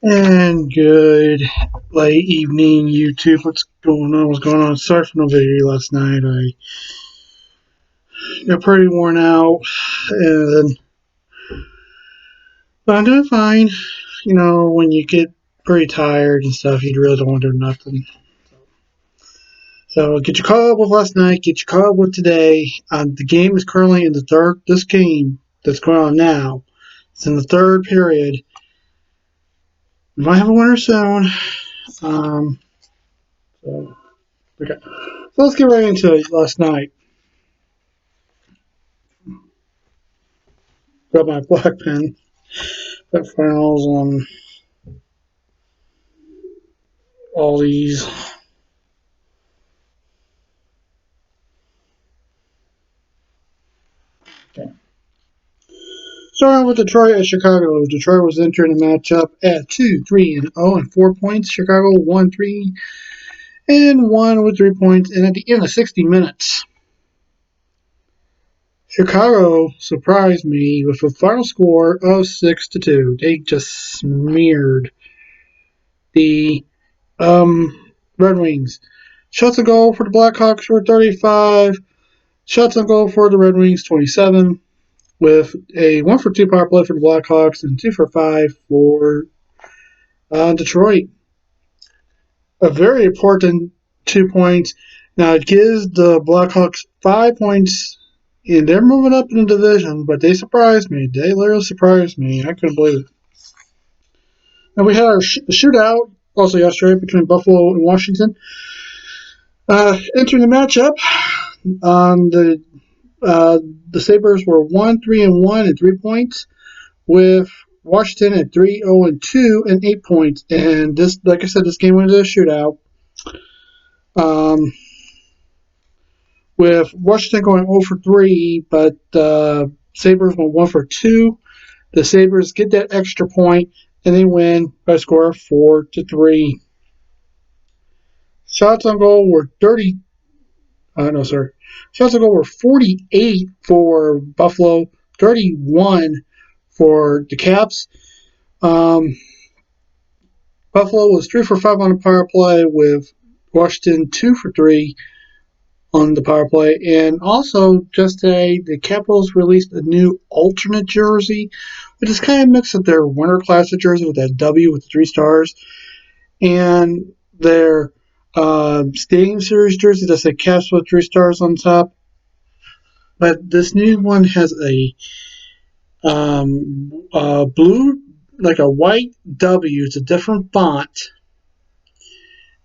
And good late evening, YouTube. What's going on? What's going on? Sorry for no video last night. I got pretty worn out, and but I'm doing fine. You know, when you get pretty tired and stuff, you really don't want to do nothing. So get your caught up with last night. Get your caught up with today. The game is currently in the third. This game that's going on now, it's in the third period. We might have a winner soon. So, okay. So let's get right into it. Last night, got my black pen. Got files on all these. Okay. Starting with Detroit at Chicago. Detroit was entering the matchup at 2-3-0 and 4 points. Chicago 1-3-1 with 3 points. And at the end of 60 minutes, Chicago surprised me with a final score of 6-2. They just smeared the Red Wings. Shots on goal for the Blackhawks were 35. Shots on goal for the Red Wings 27. With a 1-for-2 power play for the Blackhawks and 2-for-5 for Detroit. A very important 2 points. Now it gives the Blackhawks 5 points, and they're moving up in the division, but they surprised me. They literally surprised me. I couldn't believe it. And we had our shootout also yesterday between Buffalo and Washington. Entering the matchup, the Sabres were 1-3-1 and 3 points, with Washington at 3-0-2 and 8 points. And this, like I said, this game went into a shootout. With Washington going 0-for-3, but the Sabres went 1-for-2. The Sabres get that extra point, and they win by a score of 4-3. Shots on goal were 30. Shots on goal were 48 for Buffalo, 31 for the Caps. Buffalo was 3-for-5 on the power play, with Washington 2-for-3 on the power play. And also, just today, the Capitals released a new alternate jersey, which is kind of mixed with their Winter Classic jersey with that W with the 3 stars, and their Stadium Series jersey that's a Caps with 3 stars on top. But this new one has a blue, like a white W. It's a different font,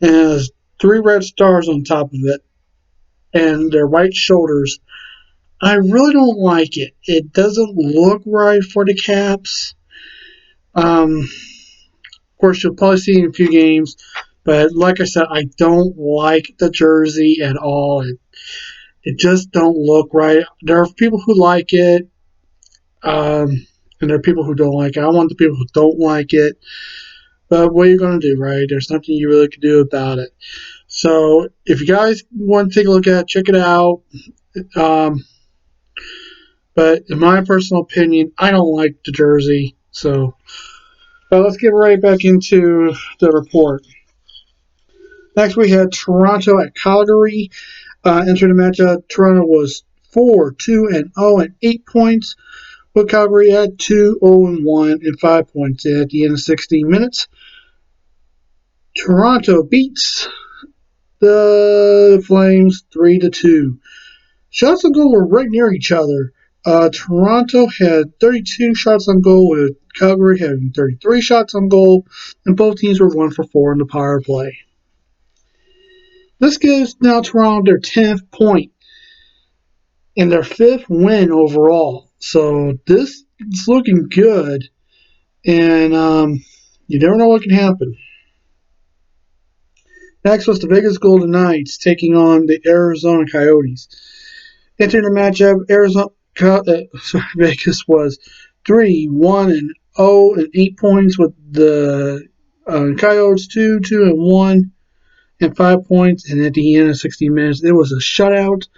and it has 3 red stars on top of it, and their white shoulders. I really don't like it. It doesn't look right for the Caps. Of course, you'll probably see it in a few games, but like I said, I don't like the jersey at all. It just don't look right. There are people who like it, and there are people who don't like it. I want the people who don't like it, but what are you going to do, right? There's nothing you really can do about it. So if you guys want to take a look at it, check it out. But in my personal opinion, I don't like the jersey. So, but let's get right back into the report. Next, we had Toronto at Calgary. Entering the matchup, Toronto was 4-2-0 and 8 points, with Calgary at 2-0-1 and 5 points. And at the end of 16 minutes, Toronto beats the Flames 3-2. Shots on goal were right near each other. Toronto had 32 shots on goal, with Calgary having 33 shots on goal, and both teams were 1-for-4 in the power play. This gives now Toronto their 10th point and their 5th win overall. So this is looking good, and you never know what can happen. Next was the Vegas Golden Knights taking on the Arizona Coyotes. Entering the matchup, Vegas was 3-1-0 and 8 points, with the Coyotes 2-2-1 and 5 points. And at the end of 60 minutes, it was a shutout.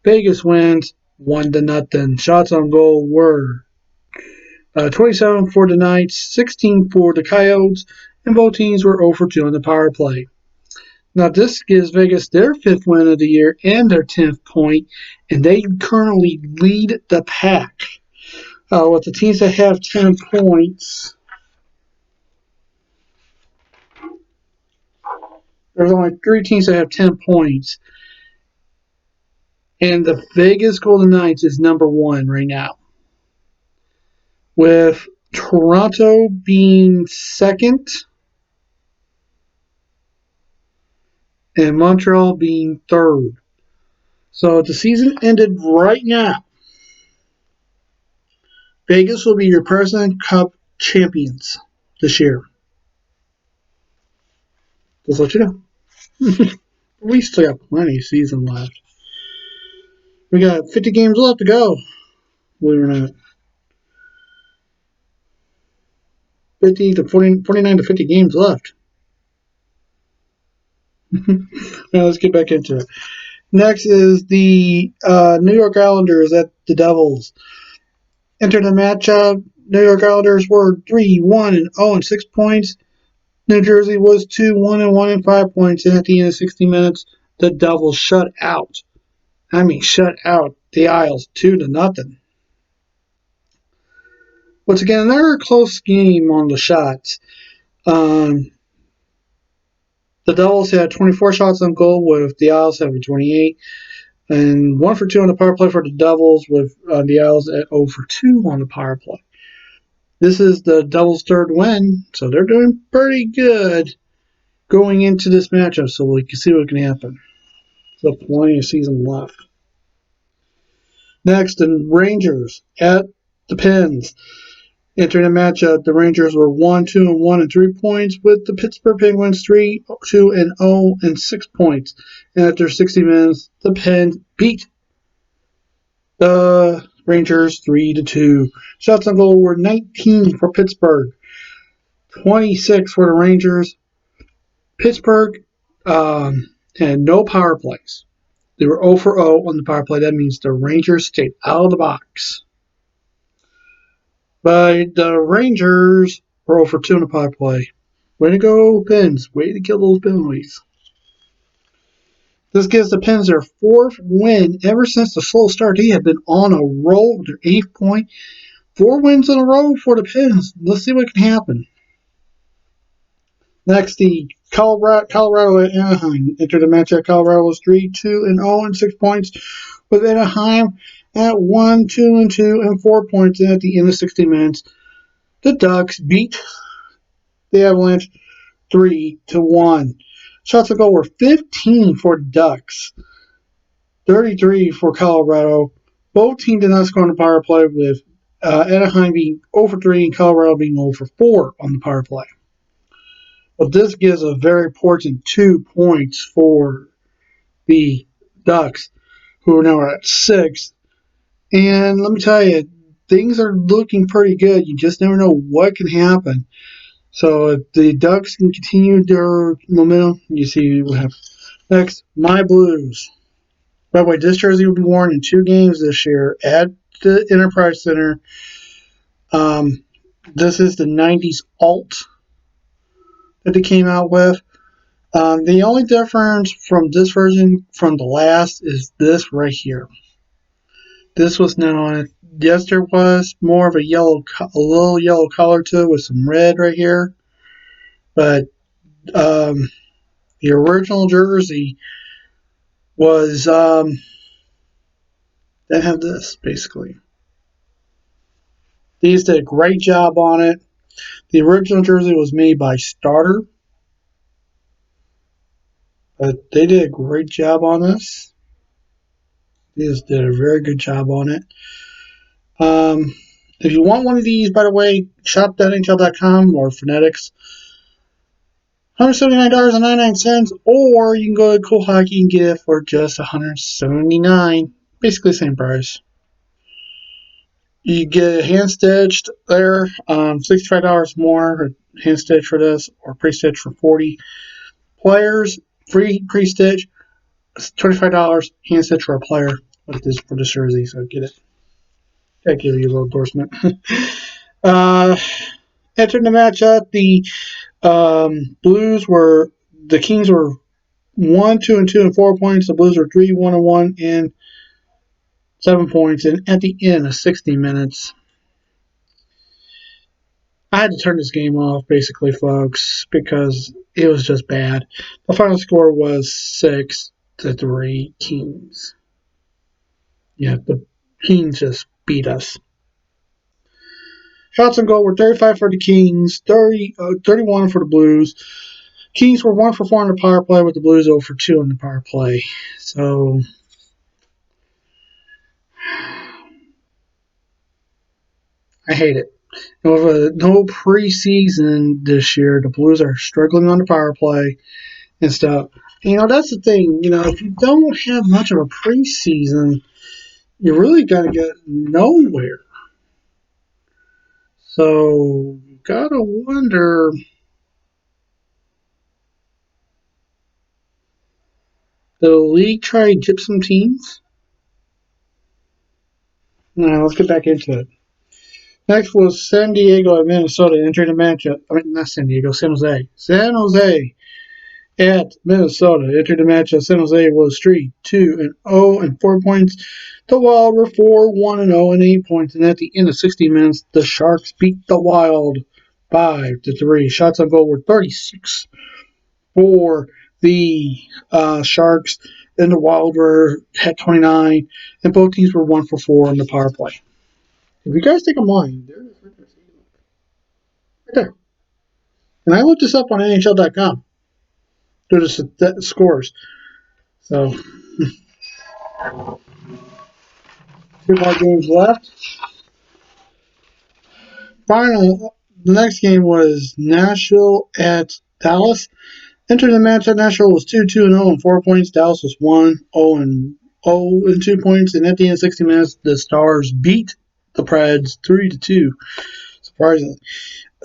Vegas wins 1-0. Shots on goal were 27 for the Knights, 16 for the Coyotes, and both teams were 0 for 2 on the power play. Now, this gives Vegas their 5th win of the year and their 10th point, and they currently lead the pack. With the teams that have 10 points, there's only 3 teams that have 10 points, and the Vegas Golden Knights is number 1 right now, with Toronto being second and Montreal being third. So if the season ended right now, Vegas will be your President Cup champions this year. Just let you know. We still got plenty of season left. We got 50 games left to go. Believe it or not. 49 to 50 games left. Now let's get back into it. Next is the New York Islanders at the Devils. Entered the matchup, New York Islanders were 3-1-0 and 6 points. New Jersey was 2-1-1 and 5 points. And at the end of 60 minutes, the Devils shut out the Isles 2-0. Once again, another close game on the shots. The Devils had 24 shots on goal, with the Isles having 28. And 1 for 2 on the power play for the Devils, with the Isles at 0 for 2 on the power play. This is the Devils' 3rd win, so they're doing pretty good going into this matchup, so we can see what can happen. Still plenty of season left. Next, the Rangers at the Pens. Entering the matchup, the Rangers were 1-2-1 and 3 points, with the Pittsburgh Penguins 3-2-0 and 6 points. And after 60 minutes, the Pens beat the Rangers 3-2. Shots on goal were 19 for Pittsburgh, 26 for the Rangers. Pittsburgh had no power plays. They were 0 for 0 on the power play. That means the Rangers stayed out of the box. But the Rangers were 0 for 2 on the power play. Way to go, Pens. Way to kill those penalties. This gives the Pens their 4th win ever since the slow start. They have been on a roll with their 8th point. 4 wins in a row for the Pens. Let's see what can happen. Next, the Colorado at Anaheim. Entered the match at Colorado was 3-2-0 and 6 points, with Anaheim at 1-2-2 and 4 points. And at the end of 60 minutes, the Ducks beat the Avalanche 3-1. Shots on goal were 15 for Ducks, 33 for Colorado. Both teams did not score on the power play, with Anaheim being 0 for 3 and Colorado being 0 for 4 on the power play. But this gives a very important 2 points for the Ducks, who are now at 6. And let me tell you, things are looking pretty good. You just never know what can happen. So if the Ducks can continue their momentum, you see what happens. Next, my Blues. By the way, this jersey will be worn in 2 games this year at the Enterprise Center. This is the 90s alt that they came out with. The only difference from this version from the last is this right here. This was not on it. Yes, there was more of a little yellow color to it with some red right here. But the original jersey was they have this basically. These did a great job on it. The original jersey was made by Starter, but they did a great job on this. These did a very good job on it. If you want one of these, by the way, shop.nhl.com or Fanatics. $179.99, or you can go to CoolHockey and get it for just $179. Basically the same price. You get hand stitched there, $65 more hand stitch for this, or pre-stitch for $40. Players, free pre-stitch, $25 hand stitch for a player for this jersey. So get it. Gotta give you a little endorsement. Uh, Entering the matchup, the Kings were 1-2-2 and 4 points. The Blues were 3-1-1 and 7 points. And at the end of 60 minutes, I had to turn this game off, basically, folks, because it was just bad. The final score was 6-3 Kings. Yeah, the Kings just beat us. Shots on goal were 35 for the Kings, 31 for the Blues. Kings were 1 for 4 on the power play, with the Blues 0 for 2 on the power play. So, I hate it. And with no preseason this year, the Blues are struggling on the power play and stuff. That's the thing. If you don't have much of a preseason, you're really going to get nowhere. So, you got to wonder, the league try to gyp some teams? Now, let's get back into it. Next was San Diego and Minnesota entering the matchup. I mean, not San Diego, San Jose. San Jose at Minnesota entered the matchup. San Jose was 3-2-0 and 4 points. The Wild were 4-1-0 and 8 points. And at the end of 60 minutes, the Sharks beat the Wild 5-3. Shots on goal were 36 for the Sharks, and the Wild were at 29, and both teams were 1 for 4 on the power play. If you guys take a mind, there it is right there. And I looked this up on NHL.com. They're just the scores. So, 2 more games left. The next game was Nashville at Dallas. Entering the match, Nashville was 2-2-0 and 4 points. Dallas was 1-0 and 2 points. And at the end of 60 minutes, the Stars beat the Preds 3-2. Surprisingly.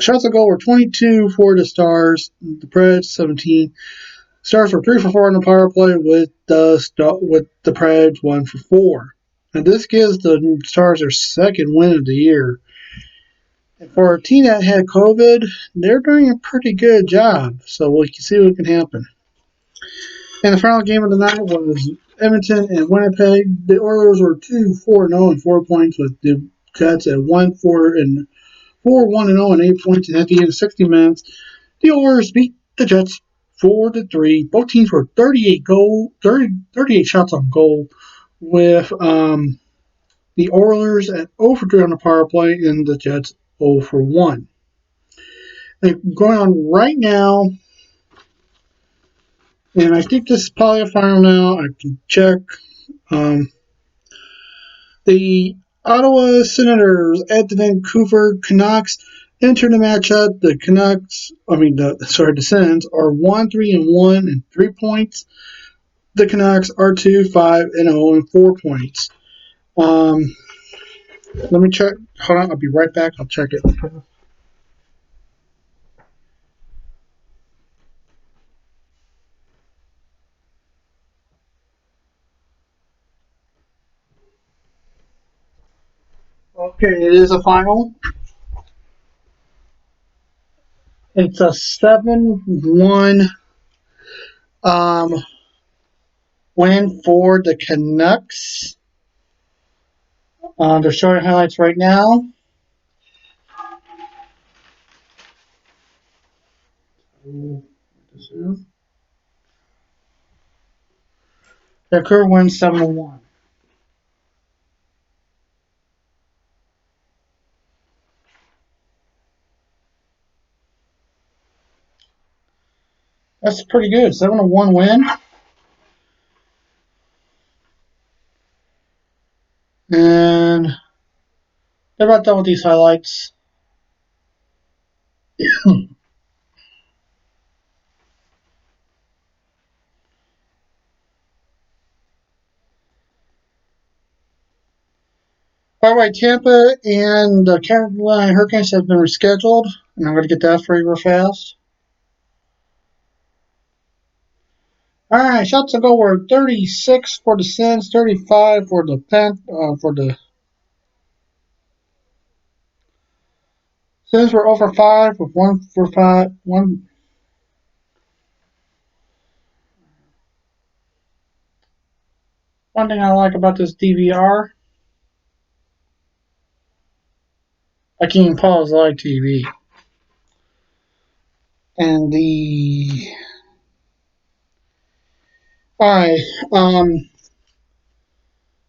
Shots on goal were 22 for the Stars. The Preds 17. Stars were 3 for 4 on the power play with the Preds 1 for 4. And this gives the Stars their second win of the year. And for a team that had COVID, they're doing a pretty good job. So we can see what can happen. And the final game of the night was Edmonton and Winnipeg. The Oilers were 2-4-0 and 4 points, with the Jets at 1-1-0 and 8 points. And at the end of 60 minutes, the Oilers beat the Jets 4-3. Both teams were 38 shots on goal, with the Oilers at 0 for 3 on the power play and the Jets 0 for 1. And going on right now, and I think this is probably a final now. I can check. The Ottawa Senators at the Vancouver Canucks enter the matchup. The Sens are 1-3-1 and 3 points. The Canucks are 2-5-0 and 4 points. Let me check. Hold on, I'll be right back. I'll check it. Okay, it is a final. It's a 7-1 win for the Canucks. They're showing highlights right now. Their current win 7-1. That's pretty good. 7-1 win. And they're about done with these highlights. By the way, Tampa and the Carolina Hurricanes have been rescheduled, and I'm going to get that for you real fast. All right, shots on goal were 36 for the Sens, 35 for the Since we're over 5 with 1 for 5, one thing I like about this DVR, I can even pause live TV. And alright,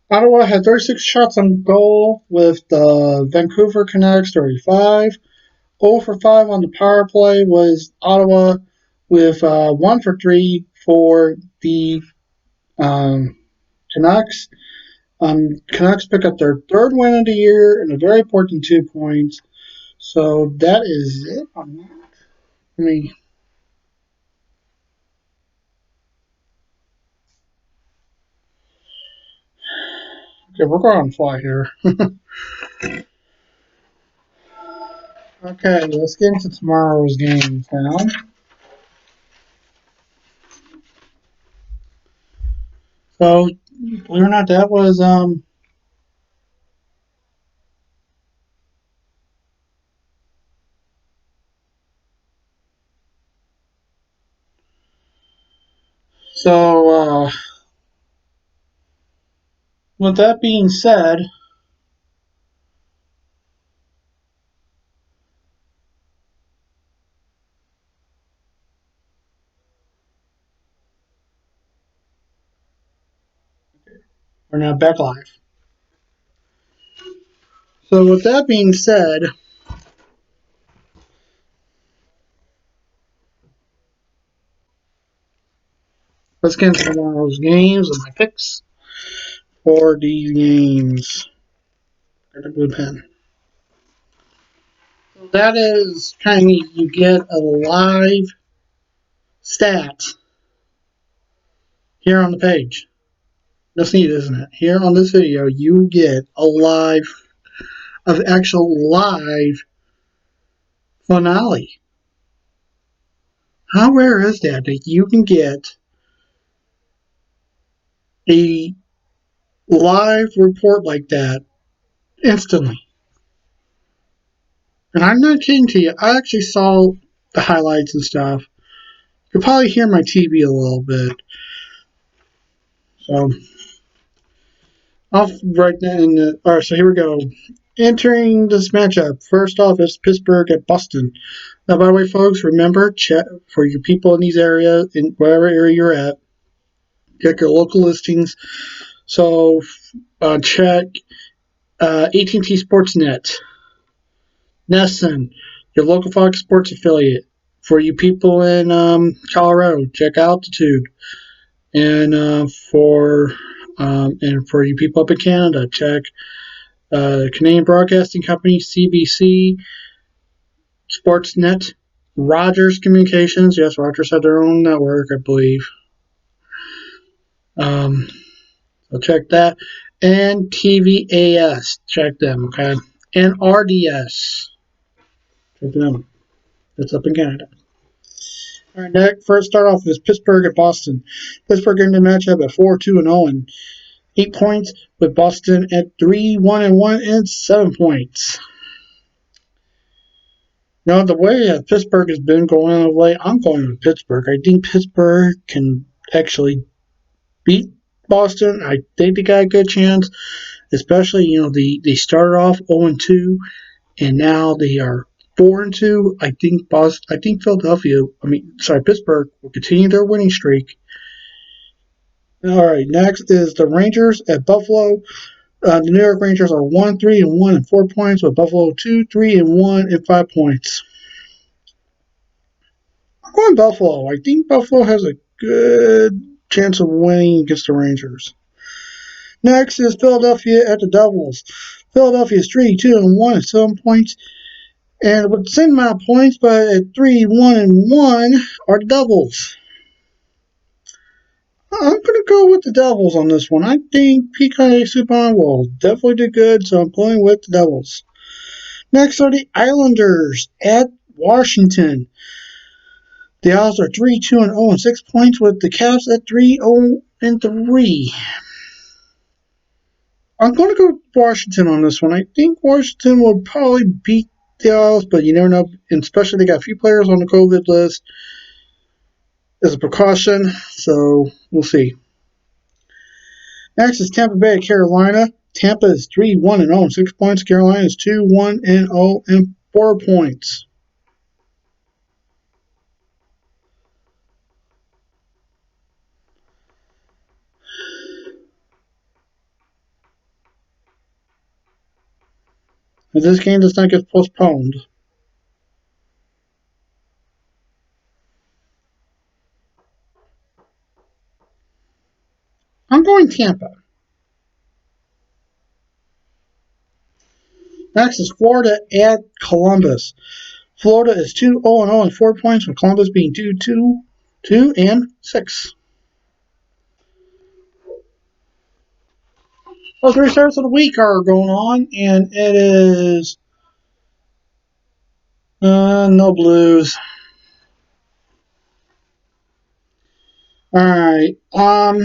Ottawa had 36 shots on goal with the Vancouver Canucks 35. 0 for 5 on the power play was Ottawa with 1 for 3 for the Canucks. Canucks pick up their 3rd win of the year and a very important 2 points. So that is it on that. Okay, we're going on fly here. Okay, let's get into tomorrow's games now. So, believe it or not, that was with that being said, we're now back live. So with that being said, let's get into tomorrow's games and my picks for these games. Got a blue pen. So that is kind of neat. You get a live stat here on the page. That's neat, isn't it? Here on this video, you get a actual live finale. How rare is that you can get a live report like that instantly? And I'm not kidding to you. I actually saw the highlights and stuff. You'll probably hear my TV a little bit. So, off right now. Alright, so here we go. Entering this matchup, first off is Pittsburgh at Boston. Now, by the way, folks, remember, check for your people in these areas, in whatever area you're at, check your local listings. So, check AT&T Sportsnet, Nesson, your local Fox Sports affiliate. For you people in Colorado, check Altitude, and for you people up in Canada, check Canadian Broadcasting Company, CBC, Sportsnet, Rogers Communications. Yes, Rogers had their own network, I believe. So check that. And TVAS, check them, okay? And RDS, check them. That's up in Canada. All right, next, first start off is Pittsburgh at Boston. Pittsburgh in the matchup at 4-2-0 and 8 points, with Boston at 3-1-1 and 7 points. Now, the way Pittsburgh has been going of late, I'm going with Pittsburgh. I think Pittsburgh can actually beat Boston. I think they got a good chance, especially, they started off 0-2, and now they are 4-2. I think Pittsburgh will continue their winning streak. All right, next is the Rangers at Buffalo. The New York Rangers are 1-3-1 and 4 points, with Buffalo 2-3-1 and 5 points. I'm going Buffalo. I think Buffalo has a good chance of winning against the Rangers. Next is Philadelphia at the Devils. Philadelphia is 3-2-1 and 7 points, and with the same amount of points, but at 3-1-1 are the Devils. I'm going to go with the Devils on this one. I think Pecan Subban will definitely do good, so I'm going with the Devils. Next are the Islanders at Washington. The Isles are 3-2-0 and 6 points, with the Caps at 3-0-3. I'm going to go with Washington on this one. I think Washington will probably beat deals, but you never know. And especially they got a few players on the COVID list as a precaution, so we'll see. Next is Tampa Bay, Carolina. Tampa is 3-1-0 and 6 points. Carolina is 2-1-0 and 4 points. If this game does not get postponed, I'm going Tampa. Next is Florida at Columbus. Florida is 2-0-0 and 4 points, with Columbus being 2-2-2-6. Well, 3 starts of the week are going on, and it is no Blues. All right, I'm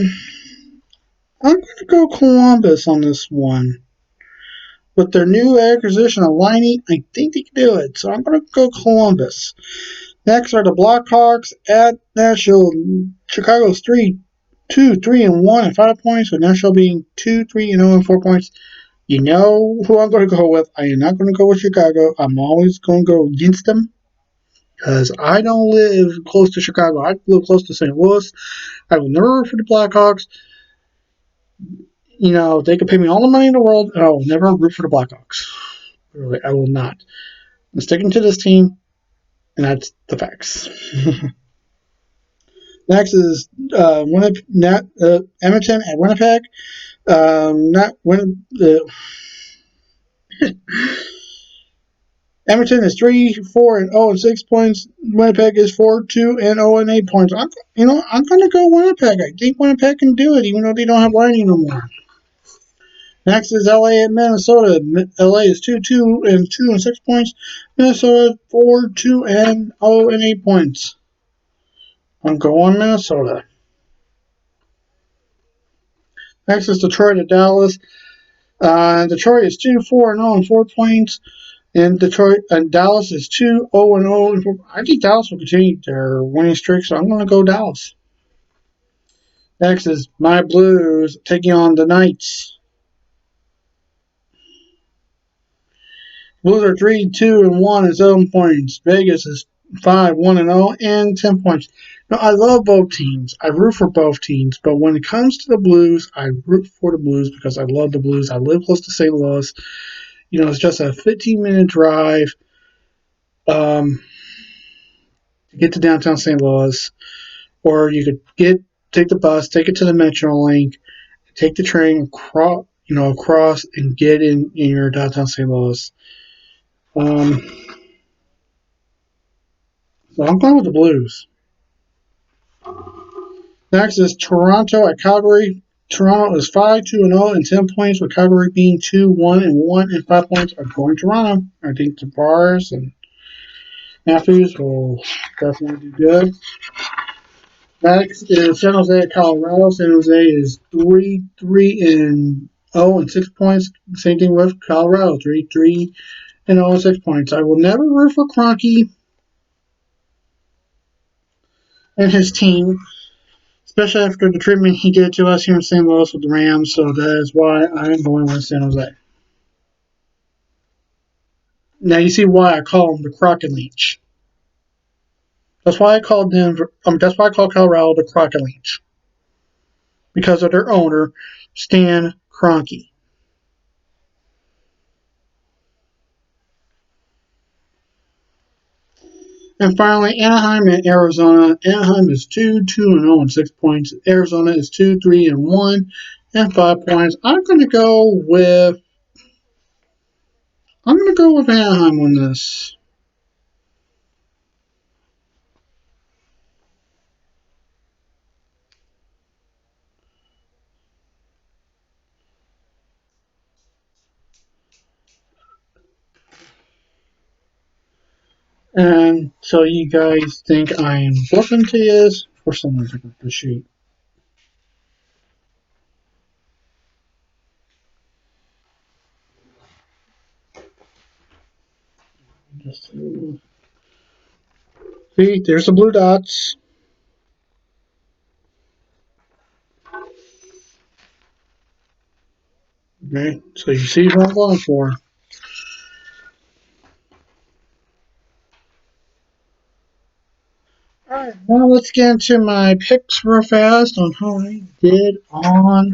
going to go Columbus on this one. With their new acquisition of Liney, I think they can do it. So I'm going to go Columbus. Next are the Blackhawks at Nashville. Chicago's 3-2-3-1 and 5 points, with Nashville being 2-3-0 and 4 points. You know who I'm going to go with. I am not going to go with Chicago. I'm always going to go against them because I don't live close to Chicago. I live close to St. Louis. I will never root for the Blackhawks. You know, they could pay me all the money in the world, and I will never root for the Blackhawks. Really, I will not. I'm sticking to this team, and that's the facts. Next is Edmonton at Winnipeg. Not Win. Edmonton is 3-4-0 and 6 points. Winnipeg is 4-2-0 and 8 points. I'm going to go Winnipeg. I think Winnipeg can do it, even though they don't have Liney no more. Next is LA at Minnesota. LA is 2-2-2 and 6 points. Minnesota 4-2-0 and 8 points. I'm going Minnesota. Next is Detroit at Dallas. Detroit is 2-4-0 and 4 points. And Dallas is 2-0-0. I think Dallas will continue their winning streak, so I'm going to go Dallas. Next is my Blues taking on the Knights. Blues are 3-2-1 and 7 points. Vegas is 5-1-0 and 10 points. Now, I love both teams. I root for both teams, but when it comes to the Blues, I root for the Blues because I love the Blues. I live close to St. Louis. It's just a 15-minute drive to get to downtown St. Louis, or you could take the bus, take it to the Metrolink, take the train across and get in your downtown St. Louis. So I'm going with the Blues. Next is Toronto at Calgary. Toronto is 5-2-0 and 10 points, with Calgary being 2-1-1 and 5 points. I'm going Toronto. I think the Bars and Matthews will definitely do good. Next is San Jose at Colorado. San Jose is 3-3-0 and 6 points. Same thing with Colorado, 3-3-0 and 6 points. I will never root for Kroenke and his team, especially after the treatment he did to us here in St. Louis with the Rams. So that is why I am going with San Jose. Now you see why I call him the Crockett Leech. That's why I called Denver. That's why I call Colorado the Crockett Leech, because of their owner, Stan Kroenke. And finally, Anaheim and Arizona. Anaheim is 2-2-0 and 6 points. Arizona is 2-3-1 and 5 points. I'm going to go with Anaheim on this. And so you guys think I am bluffing to you? For some reason, the sheet. Just see, there's the blue dots. Okay, so you see what I'm going for. Alright, now let's get into my picks real fast on how I did on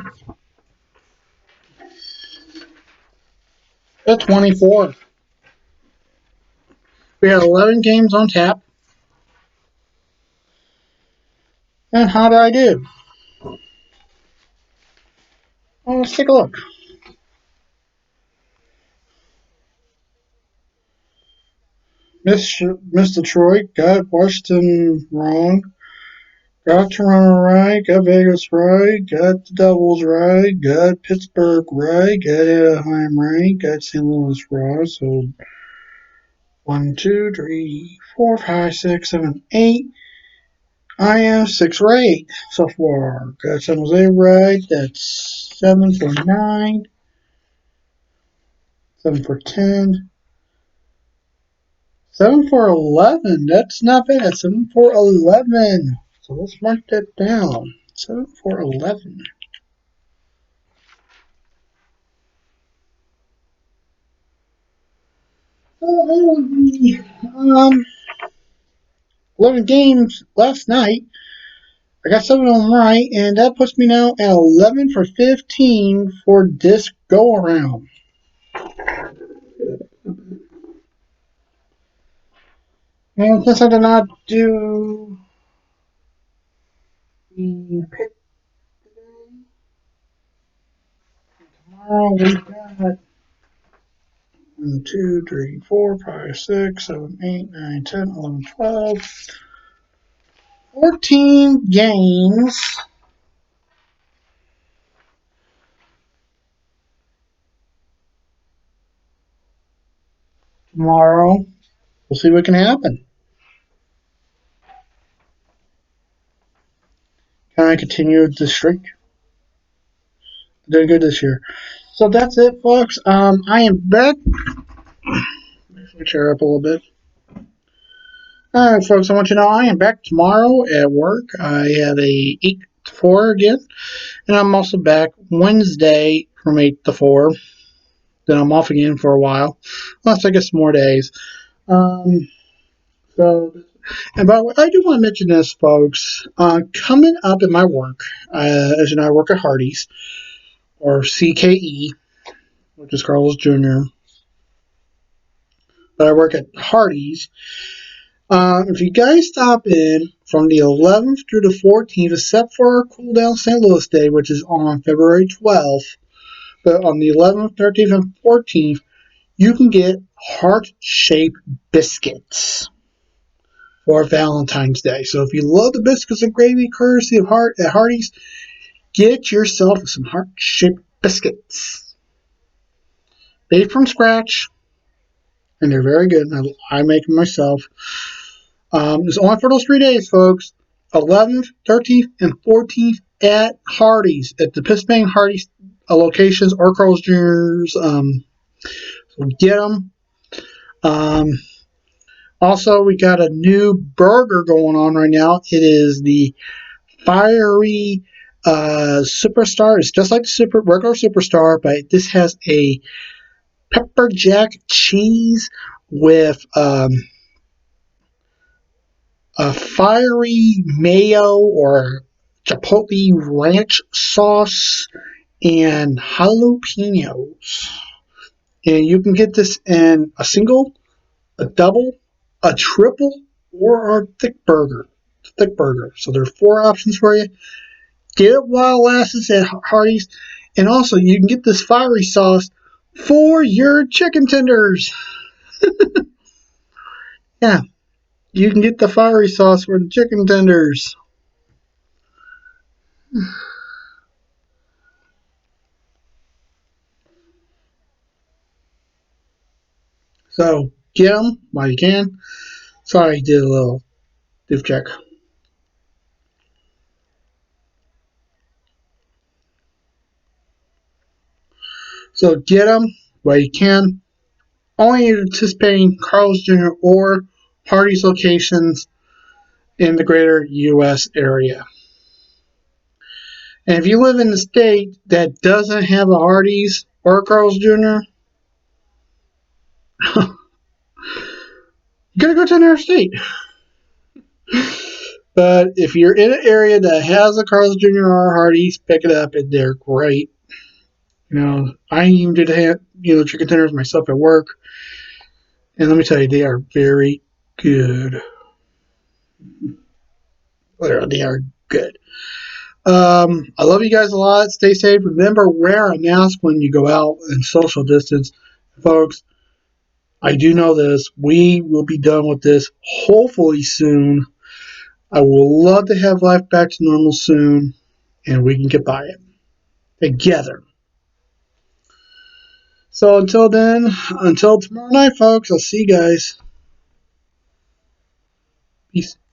the 24. We had 11 games on tap. And how did I do? Well, let's take a look. Missed Detroit, got Washington wrong, got Toronto right, got Vegas right, got the Devils right, got Pittsburgh right, got Anaheim right, got St. Louis right. So 1, 2, 3, 4, 5, 6, 7, 8. I am 6 right so far. Got San Jose right. That's 7 for 9, 7 for 10. 7 for 11. That's not bad. 7 for 11. So let's mark that down. 7 for 11. Um, 11 games last night. I got 7 of them right, and that puts me now at 11 for 15 for this go around. And since I did not do the pick today, tomorrow we got 1, 2, 3, 4, 5, 6, 7, 8, 9, 10, 11, 12, 14 games tomorrow. We'll see what can happen. Can I continue the streak? Doing good this year. So that's it, folks. I am back. Let me cheer up a little bit. All right, folks. I want you to know I am back tomorrow at work. I have a 8 to 4 again, and I'm also back Wednesday from 8 to 4. Then I'm off again for a while, unless I get some more days. Um, so, and by the way, I do want to mention this, folks. Coming up in my work, as you know, I work at Hardee's or CKE, which is Carl's Jr. But I work at Hardee's. If you guys stop in from the 11th through the 14th, except for our Cool Down St. Louis Day, which is on February 12th, but on the 11th, 13th, and 14th, you can get heart-shaped biscuits for Valentine's Day. So if you love the biscuits and gravy courtesy of at Hardee's, get yourself some heart-shaped biscuits. Made from scratch, and they're very good. I make them myself. It's only for those 3 days, folks. 11th, 13th, and 14th at Hardee's, at the Pittsburgh Hardee's locations or Carl's Jr.'s. So get them. Also, we got a new burger going on right now. It is the Fiery Superstar. It's just like the regular Superstar, but this has a pepper jack cheese with a fiery mayo or chipotle ranch sauce and jalapenos. And you can get this in a single, a double, a triple, or a thick burger. Thick burger. So there are 4 options for you. Get it while it lasts at Hardee's. And also, you can get this fiery sauce for your chicken tenders. Yeah, you can get the fiery sauce for the chicken tenders. So, get them while you can. Sorry, I did a little doof check. So, get them while you can. only anticipating Carl's Jr. or Hardee's locations in the greater U.S. area. And if you live in a state that doesn't have a Hardee's or a Carl's Jr., you gotta go to another state. But if you're in an area that has a Carl's Jr. or a Hardee's, pick it up, and they're great. I even did have chicken tenders myself at work, and let me tell you, they are very good. They are good. I love you guys a lot. Stay safe. Remember, wear a mask when you go out and social distance, folks. I do know this. We will be done with this hopefully soon. I will love to have life back to normal soon, and we can get by it together. So until then, until tomorrow night, folks, I'll see you guys. Peace.